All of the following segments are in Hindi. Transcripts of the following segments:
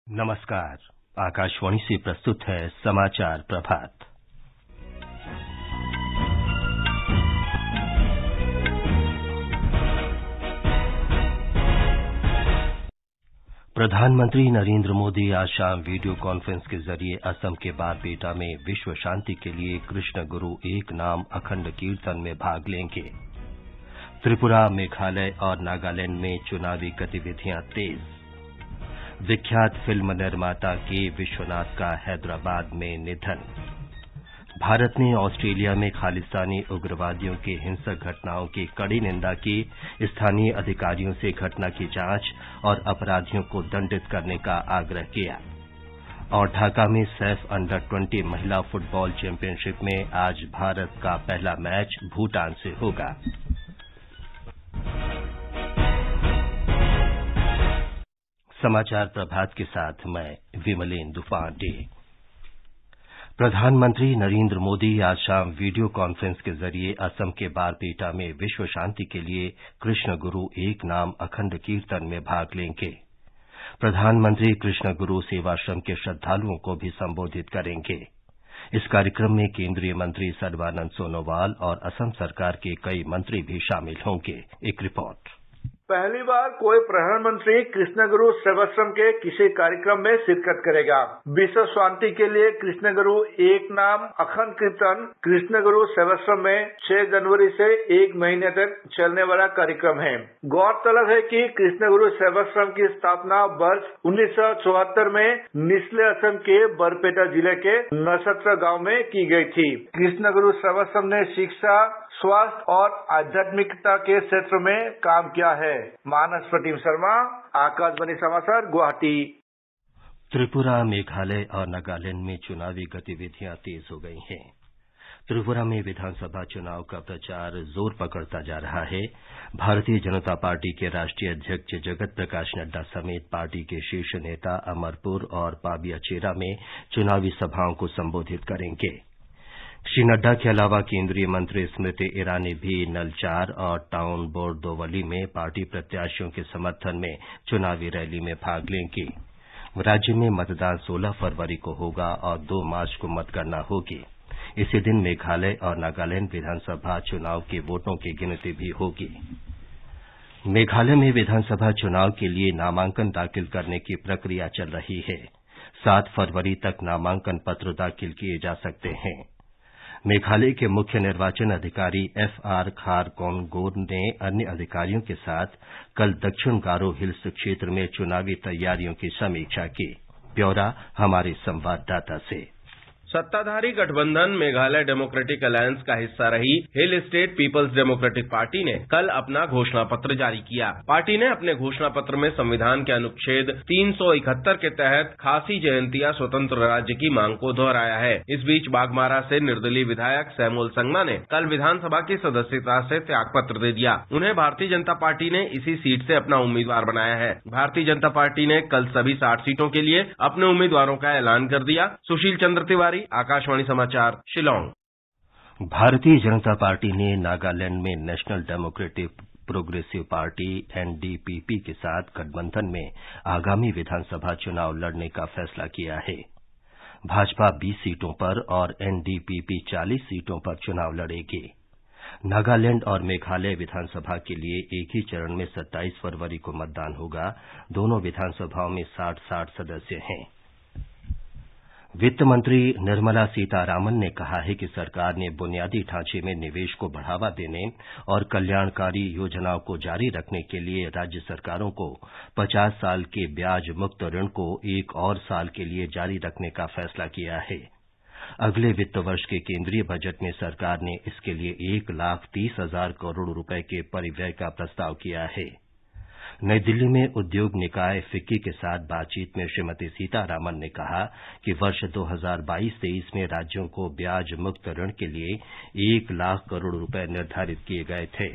नमस्कार। आकाशवाणी से प्रस्तुत है समाचार प्रभात। प्रधानमंत्री नरेंद्र मोदी आज शाम वीडियो कॉन्फ्रेंस के जरिए असम के बारपेटा में विश्व शांति के लिए कृष्ण गुरु एक नाम अखंड कीर्तन में भाग लेंगे। त्रिपुरा, मेघालय और नागालैंड में चुनावी गतिविधियां तेज। विख्यात फिल्म निर्माता के विश्वनाथ का हैदराबाद में निधन। भारत ने ऑस्ट्रेलिया में खालिस्तानी उग्रवादियों की हिंसक घटनाओं की कड़ी निंदा की। स्थानीय अधिकारियों से घटना की जांच और अपराधियों को दंडित करने का आग्रह किया। और ढाका में सैफ अंडर-20 महिला फुटबॉल चैंपियनशिप में आज भारत का पहला मैच भूटान से होगा। समाचार प्रभात के साथ मैं विमलेंदु पांडे। प्रधानमंत्री नरेंद्र मोदी आज शाम वीडियो कॉन्फ्रेंस के जरिए असम के बारपेटा में विश्व शांति के लिए कृष्ण गुरु एक नाम अखंड कीर्तन में भाग लेंगे। प्रधानमंत्री कृष्ण गुरु सेवाश्रम के श्रद्धालुओं को भी संबोधित करेंगे। इस कार्यक्रम में केंद्रीय मंत्री सर्बानंद सोनोवाल और असम सरकार के कई मंत्री भी शामिल होंगे। एक रिपोर्ट। पहली बार कोई प्रधानमंत्री कृष्ण गुरु सेवाश्रम के किसी कार्यक्रम में शिरकत करेगा। विश्व शांति के लिए कृष्ण गुरु एक नाम अखंड कीर्तन कृष्ण गुरु सेवाश्रम में 6 जनवरी से 1 महीने तक चलने वाला कार्यक्रम है। गौरतलब है कि कृष्ण गुरु सेवाश्रम की स्थापना वर्ष 1974 में निचले असम के बरपेटा जिले के नक्षत्र गांव में की गई थी। कृष्ण गुरु सेवाश्रम ने शिक्षा, स्वास्थ्य और आध्यात्मिकता के क्षेत्र में काम किया है। मानस प्रतिम शर्मा, आकाशवाणी समाचार, गुवाहाटी। त्रिपुरा, मेघालय और नागालैंड में चुनावी गतिविधियां तेज हो गई हैं। त्रिपुरा में विधानसभा चुनाव का प्रचार जोर पकड़ता जा रहा है। भारतीय जनता पार्टी के राष्ट्रीय अध्यक्ष जगत प्रकाश नड्डा समेत पार्टी के शीर्ष नेता अमरपुर और पाबिया-चेरा में चुनावी सभाओं को संबोधित करेंगे। श्री नड्डा के अलावा केंद्रीय मंत्री स्मृति ईरानी भी नलचार और टाउन बोरदोवली में पार्टी प्रत्याशियों के समर्थन में चुनावी रैली में भाग लेंगी। राज्य में मतदान 16 फरवरी को होगा और 2 मार्च को मतगणना होगी। इसी दिन मेघालय और नागालैंड विधानसभा चुनाव के वोटों की गिनती भी होगी। मेघालय में विधानसभा चुनाव के लिए नामांकन दाखिल करने की प्रक्रिया चल रही है। 7 फरवरी तक नामांकन पत्र दाखिल किए जा सकते हैं। मेघालय के मुख्य निर्वाचन अधिकारी FR खारकोनगोर ने अन्य अधिकारियों के साथ कल दक्षिण गारो हिल्स क्षेत्र में चुनावी तैयारियों की समीक्षा की। ब्यौरा हमारे संवाददाता से। सत्ताधारी गठबंधन मेघालय डेमोक्रेटिक अलायंस का हिस्सा रही Hill State People's Democratic Party ने कल अपना घोषणा पत्र जारी किया। पार्टी ने अपने घोषणा पत्र में संविधान के अनुच्छेद 371 के तहत खासी जयंतिया स्वतंत्र राज्य की मांग को दोहराया है। इस बीच बाघमारा से निर्दलीय विधायक सैमुअल संगमा ने कल विधानसभा की सदस्यता से त्याग पत्र दे दिया। उन्हें भारतीय जनता पार्टी ने इसी सीट से अपना उम्मीदवार बनाया है। भारतीय जनता पार्टी ने कल सभी 60 सीटों के लिए अपने उम्मीदवारों का ऐलान कर दिया। सुशील चंद्र तिवारी, आकाशवाणी समाचार, शिलांग। भारतीय जनता पार्टी ने नागालैंड में national democratic progressive party NDPP के साथ गठबंधन में आगामी विधानसभा चुनाव लड़ने का फैसला किया है। भाजपा 20 सीटों पर और NDPP 40 सीटों पर चुनाव लड़ेगी। नागालैंड और मेघालय विधानसभा के लिए एक ही चरण में 27 फरवरी को मतदान होगा। दोनों विधानसभाओं में 60-60 सदस्य हैं। वित्त मंत्री निर्मला सीतारामन ने कहा है कि सरकार ने बुनियादी ढांचे में निवेश को बढ़ावा देने और कल्याणकारी योजनाओं को जारी रखने के लिए राज्य सरकारों को 50 साल के ब्याज मुक्त ऋण को 1 और साल के लिए जारी रखने का फैसला किया है। अगले वित्त वर्ष के केंद्रीय बजट में सरकार ने इसके लिए 1,30,000 करोड़ रुपए के परिव्यय का प्रस्ताव किया है। नई दिल्ली में उद्योग निकाय फिक्की के साथ बातचीत में श्रीमती सीतारामन ने कहा कि वर्ष 2022-23 में राज्यों को ब्याज मुक्त ऋण के लिए 1 लाख करोड़ रुपए निर्धारित किए गए थे।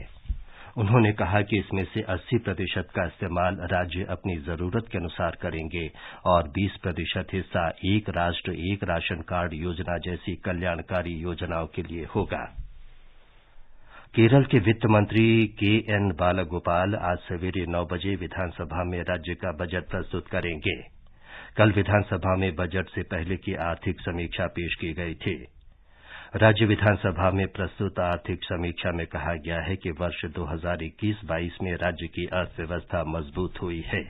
उन्होंने कहा कि इसमें से 80% का इस्तेमाल राज्य अपनी जरूरत के अनुसार करेंगे और 20% हिस्सा एक राष्ट्र एक राशन कार्ड योजना जैसी कल्याणकारी योजनाओं के लिए होगा। केरल के वित्त मंत्री KN बालागोपाल आज सवेरे 9 बजे विधानसभा में राज्य का बजट प्रस्तुत करेंगे। कल विधानसभा में बजट से पहले की आर्थिक समीक्षा पेश की गई थी। राज्य विधानसभा में प्रस्तुत आर्थिक समीक्षा में कहा गया है कि वर्ष 2021-22 में राज्य की अर्थव्यवस्था मजबूत हुई है।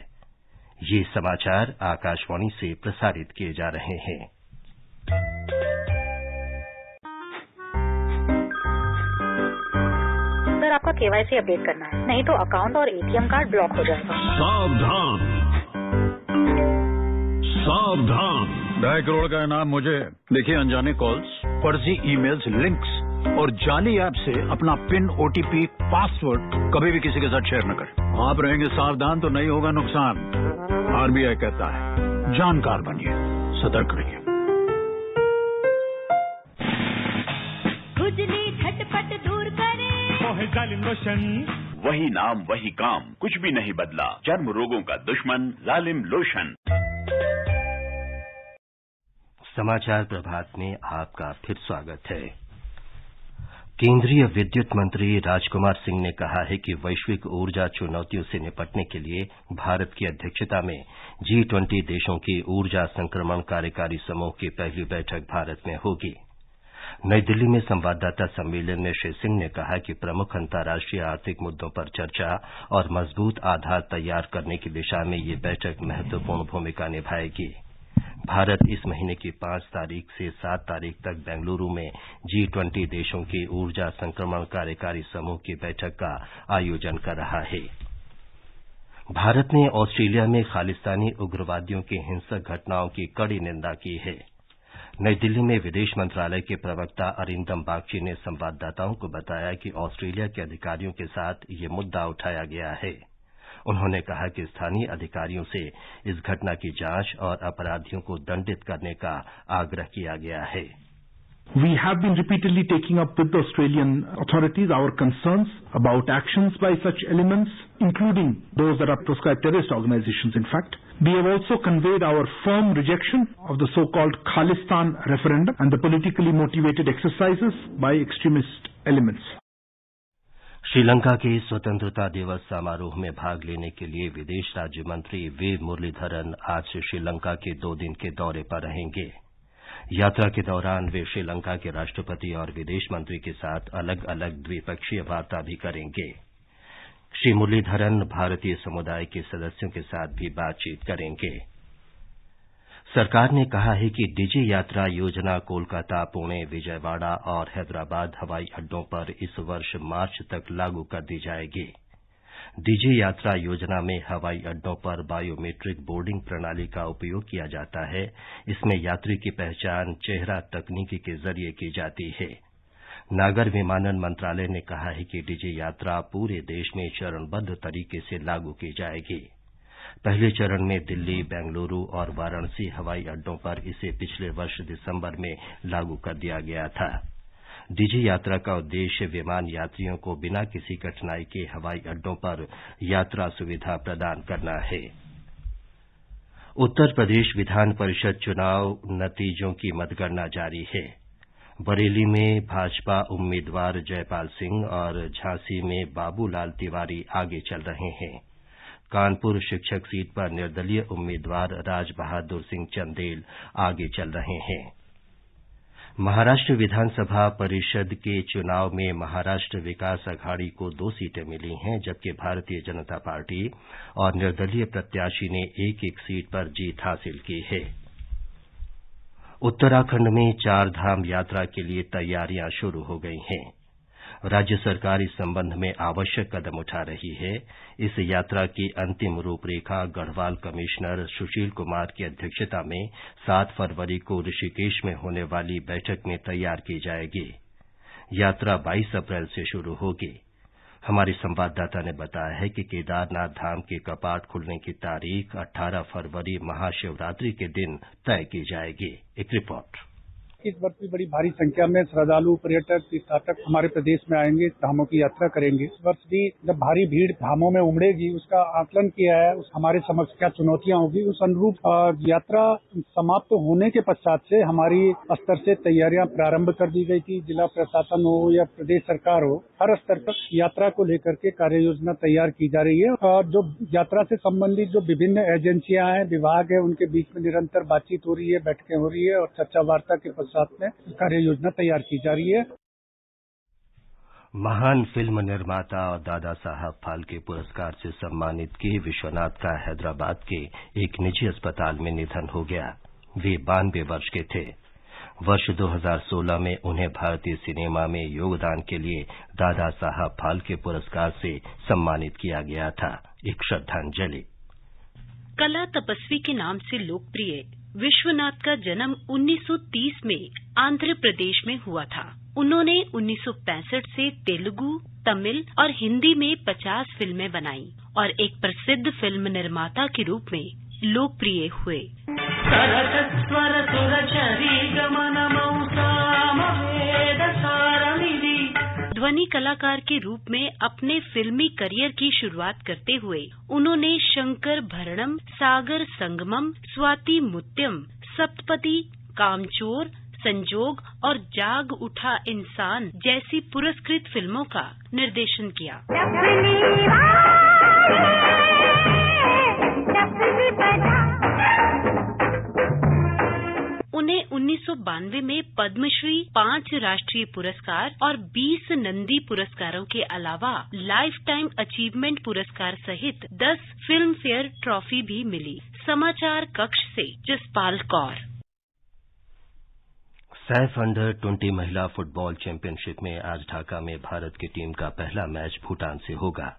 ये समाचार आकाशवाणी से प्रसारित किए जा रहे हैं। सर, आपका केवाईसी अपडेट करना है, नहीं तो अकाउंट और एटीएम कार्ड ब्लॉक हो जाएगा। सावधान, सावधान। 2.5 करोड़ का इनाम मुझे। देखिए, अनजाने कॉल्स, फर्जी ईमेल्स, लिंक्स और जाली ऐप से अपना पिन, ओटीपी, पासवर्ड कभी भी किसी के साथ शेयर न करें। आप रहेंगे सावधान तो नहीं होगा नुकसान। आरबीआई कहता है, जानकार बनिए, सतर्क रहिए। खुजली झटपट दूर करे, जालिम लोशन। वही नाम वही काम, कुछ भी नहीं बदला। चर्म रोगों का दुश्मन जालिम लोशन। समाचार प्रभात में आपका फिर स्वागत है। केंद्रीय विद्युत मंत्री राजकुमार सिंह ने कहा है कि वैश्विक ऊर्जा चुनौतियों से निपटने के लिए भारत की अध्यक्षता में G20 देशों की ऊर्जा संक्रमण कार्यकारी समूह की पहली बैठक भारत में होगी। नई दिल्ली में संवाददाता सम्मेलन में श्री सिंह ने कहा कि प्रमुख अंतर्राष्ट्रीय आर्थिक मुद्दों पर चर्चा और मजबूत आधार तैयार करने की दिशा में ये बैठक महत्वपूर्ण भूमिका निभाएगी। भारत इस महीने की 5 तारीख से 7 तारीख तक बेंगलुरु में G20 देशों की ऊर्जा संक्रमण कार्यकारी समूह की बैठक का आयोजन कर रहा है। भारत ने ऑस्ट्रेलिया में खालिस्तानी उग्रवादियों की हिंसक घटनाओं की कड़ी निंदा की है। नई दिल्ली में विदेश मंत्रालय के प्रवक्ता अरिंदम बागची ने संवाददाताओं को बताया कि ऑस्ट्रेलिया के अधिकारियों के साथ ये मुद्दा उठाया गया है। उन्होंने कहा कि स्थानीय अधिकारियों से इस घटना की जांच और अपराधियों को दंडित करने का आग्रह किया गया है। We have been repeatedly taking up with the Australian authorities our concerns about actions by such elements, including those that are proscribed terrorist organizations, in fact. We have also conveyed our firm rejection of the so-called Khalistan referendum and the politically motivated exercises by extremist elements. Sri Lanka के स्वतंत्रता दिवस समारोह में भाग लेने के लिए विदेश राज्य मंत्री वी मुरलीधरन आज से श्रीलंका के 2 दिन के दौरे पर रहेंगे। यात्रा के दौरान वे श्रीलंका के राष्ट्रपति और विदेश मंत्री के साथ अलग अलग द्विपक्षीय वार्ता भी करेंगे। श्री मुरलीधरन भारतीय समुदाय के सदस्यों के साथ भी बातचीत करेंगे। सरकार ने कहा है कि डिजी यात्रा योजना कोलकाता, पुणे, विजयवाड़ा और हैदराबाद हवाई अड्डों पर इस वर्ष मार्च तक लागू कर दी जाएगी। डिजी यात्रा योजना में हवाई अड्डों पर बायोमेट्रिक बोर्डिंग प्रणाली का उपयोग किया जाता है। इसमें यात्री की पहचान चेहरा तकनीकी के जरिए की जाती है। नागर विमानन मंत्रालय ने कहा है कि डिजी यात्रा पूरे देश में चरणबद्ध तरीके से लागू की जाएगी। पहले चरण में दिल्ली, बेंगलुरु और वाराणसी हवाई अड्डों पर इसे पिछले वर्ष दिसंबर में लागू कर दिया गया था। डिजी यात्रा का उद्देश्य विमान यात्रियों को बिना किसी कठिनाई के हवाई अड्डों पर यात्रा सुविधा प्रदान करना है। उत्तर प्रदेश विधान परिषद चुनाव नतीजों की मतगणना जारी है। बरेली में भाजपा उम्मीदवार जयपाल सिंह और झांसी में बाबूलाल तिवारी आगे चल रहे हैं। कानपुर शिक्षक सीट पर निर्दलीय उम्मीदवार राज बहादुर सिंह चंदेल आगे चल रहे हैं। महाराष्ट्र विधानसभा परिषद के चुनाव में महाराष्ट्र विकास अघाड़ी को 2 सीटें मिली हैं, जबकि भारतीय जनता पार्टी और निर्दलीय प्रत्याशी ने 1-1 सीट पर जीत हासिल की है। उत्तराखंड में 4 धाम यात्रा के लिए तैयारियां शुरू हो गई हैं। राज्य सरकार इस संबंध में आवश्यक कदम उठा रही है। इस यात्रा की अंतिम रूपरेखा गढ़वाल कमिश्नर सुशील कुमार की अध्यक्षता में 7 फरवरी को ऋषिकेश में होने वाली बैठक में तैयार की जाएगी। यात्रा 22 अप्रैल से शुरू होगी। हमारे संवाददाता ने बताया है कि केदारनाथ धाम के कपाट खुलने की तारीख 18 फरवरी महाशिवरात्रि के दिन तय की जाएगी। एक रिपोर्ट। इस वर्ष भी बड़ी भारी संख्या में श्रद्धालु, पर्यटक, तीर्थयात्रक हमारे प्रदेश में आएंगे, धामों की यात्रा करेंगे। इस वर्ष भी जब भारी भीड़ धामों में उमड़ेगी, उसका आकलन किया है, हमारे समक्ष क्या चुनौतियां होगी, उस अनुरूप यात्रा समाप्त होने के पश्चात से हमारी स्तर से तैयारियां प्रारंभ कर दी गई थी। जिला प्रशासन हो या प्रदेश सरकार हो, हर स्तर पर यात्रा को लेकर के कार्य योजना तैयार की जा रही है और जो यात्रा से संबंधित जो विभिन्न एजेंसियां हैं, विभाग है, उनके बीच में निरंतर बातचीत हो रही है, बैठकें हो रही है और चर्चा वार्ता के पश्चात में कार्य योजना तैयार की जा रही है। महान फिल्म निर्माता और दादा साहब फाल्के पुरस्कार से सम्मानित के विश्वनाथ का हैदराबाद के एक निजी अस्पताल में निधन हो गया। वे 92 वर्ष के थे। वर्ष 2016 में उन्हें भारतीय सिनेमा में योगदान के लिए दादा साहब फाल्के पुरस्कार से सम्मानित किया गया था। एक श्रद्धांजलि। कला तपस्वी के नाम से लोकप्रिय विश्वनाथ का जन्म 1930 में आंध्र प्रदेश में हुआ था। उन्होंने 1965 से तेलुगु, तमिल और हिंदी में 50 फिल्में बनाई और एक प्रसिद्ध फिल्म निर्माता के रूप में लोकप्रिय हुए। ध्वनि कलाकार के रूप में अपने फिल्मी करियर की शुरुआत करते हुए उन्होंने शंकर भरणम, सागर संगमम, स्वाति मुत्यम, सप्तपदी, कामचोर, संजोग और जाग उठा इंसान जैसी पुरस्कृत फिल्मों का निर्देशन किया। उन्हें 1992 में पद्मश्री, 5 राष्ट्रीय पुरस्कार और 20 नंदी पुरस्कारों के अलावा लाइफ टाइम अचीवमेंट पुरस्कार सहित 10 फिल्म फेयर ट्रॉफी भी मिली। समाचार कक्ष से जसपाल कौर। सैफ अंडर 20 महिला फुटबॉल चैंपियनशिप में आज ढाका में भारत की टीम का पहला मैच भूटान से होगा।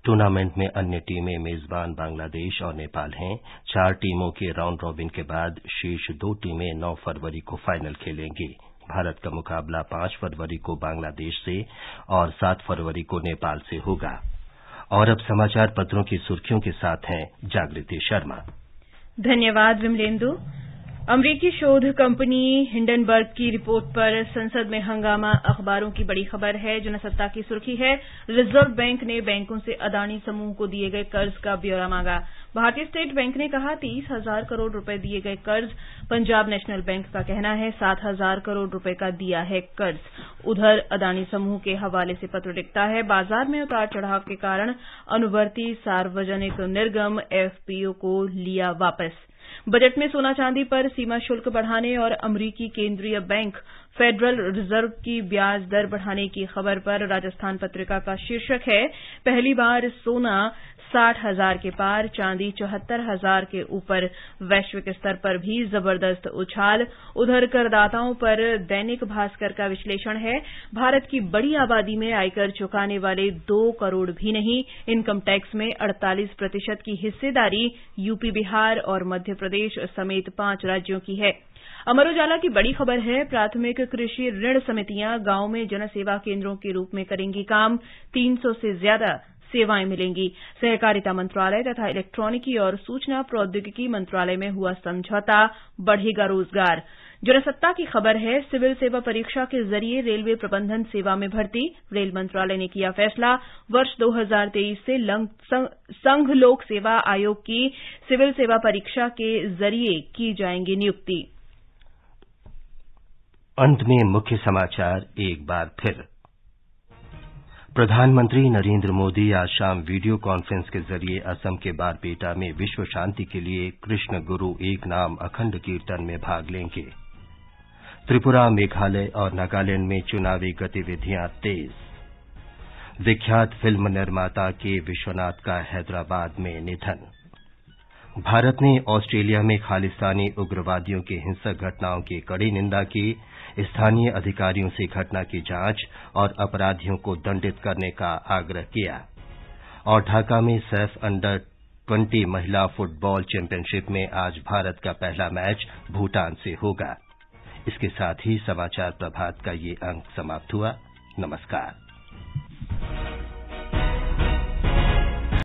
टूर्नामेंट में अन्य टीमें मेजबान बांग्लादेश और नेपाल हैं। 4 टीमों के राउंड रॉबिन के बाद शीर्ष 2 टीमें 9 फरवरी को फाइनल खेलेंगी। भारत का मुकाबला 5 फरवरी को बांग्लादेश से और 7 फरवरी को नेपाल से होगा। और अब समाचार पत्रों की सुर्खियों के साथ हैं जागृति शर्मा। धन्यवाद विमलेंदु। अमरीकी शोध कंपनी हिंडनबर्ग की रिपोर्ट पर संसद में हंगामा अखबारों की बड़ी खबर है। जनसत्ता की सुर्खी है, रिजर्व बैंक ने बैंकों से अदानी समूह को दिए गए कर्ज का ब्यौरा मांगा। भारतीय स्टेट बैंक ने कहा 30,000 करोड़ रुपए दिए गए कर्ज। पंजाब नेशनल बैंक का कहना है 7,000 करोड़ रुपए का दिया है कर्ज। उधर अदानी समूह के हवाले से पत्र लिखता है, बाजार में उतार चढ़ाव के कारण अनुवर्ती सार्वजनिक निर्गम एफपीओ को लिया वापस। बजट में सोना चांदी पर सीमा शुल्क बढ़ाने और अमरीकी केंद्रीय बैंक फेडरल रिजर्व की ब्याज दर बढ़ाने की खबर पर राजस्थान पत्रिका का शीर्षक है, पहली बार सोना 60,000 के पार, चांदी 74,000 के ऊपर। वैश्विक स्तर पर भी जबरदस्त उछाल। उधर करदाताओं पर दैनिक भास्कर का विश्लेषण है, भारत की बड़ी आबादी में आयकर चुकाने वाले 2 करोड़ भी नहीं। इनकम टैक्स में 48% की हिस्सेदारी यूपी, बिहार और मध्य प्रदेश समेत 5 राज्यों की है। अमर उजाला की बड़ी खबर है, प्राथमिक कृषि ऋण समितियां गांव में जनसेवा केंद्रों के रूप में करेंगी काम। 300 से ज्यादा सेवाएं मिलेंगी। सहकारिता मंत्रालय तथा इलेक्ट्रॉनिकी और सूचना प्रौद्योगिकी मंत्रालय में हुआ समझौता, बढ़ेगा रोजगार। जनसत्ता की खबर है, सिविल सेवा परीक्षा के जरिए रेलवे प्रबंधन सेवा में भर्ती। रेल मंत्रालय ने किया फैसला, वर्ष 2023 से संघ लोक सेवा आयोग की सिविल सेवा परीक्षा के जरिए की जाएंगी नियुक्ति। अंत में मुख्य समाचार एक बार फिर। प्रधानमंत्री नरेंद्र मोदी आज शाम वीडियो कॉन्फ्रेंस के जरिए असम के बारपेटा में विश्व शांति के लिए कृष्ण गुरु एक नाम अखंड कीर्तन में भाग लेंगे। त्रिपुरा, मेघालय और नागालैंड में चुनावी गतिविधियां तेज। विख्यात फिल्म निर्माता के विश्वनाथ का हैदराबाद में निधन। भारत ने ऑस्ट्रेलिया में खालिस्तानी उग्रवादियों की हिंसक घटनाओं की कड़ी निंदा की। स्थानीय अधिकारियों से घटना की जांच और अपराधियों को दंडित करने का आग्रह किया। और ढाका में सैफ अंडर 20 महिला फुटबॉल चैंपियनशिप में आज भारत का पहला मैच भूटान से होगा। इसके साथ ही समाचार प्रभात का ये अंक समाप्त हुआ। नमस्कार।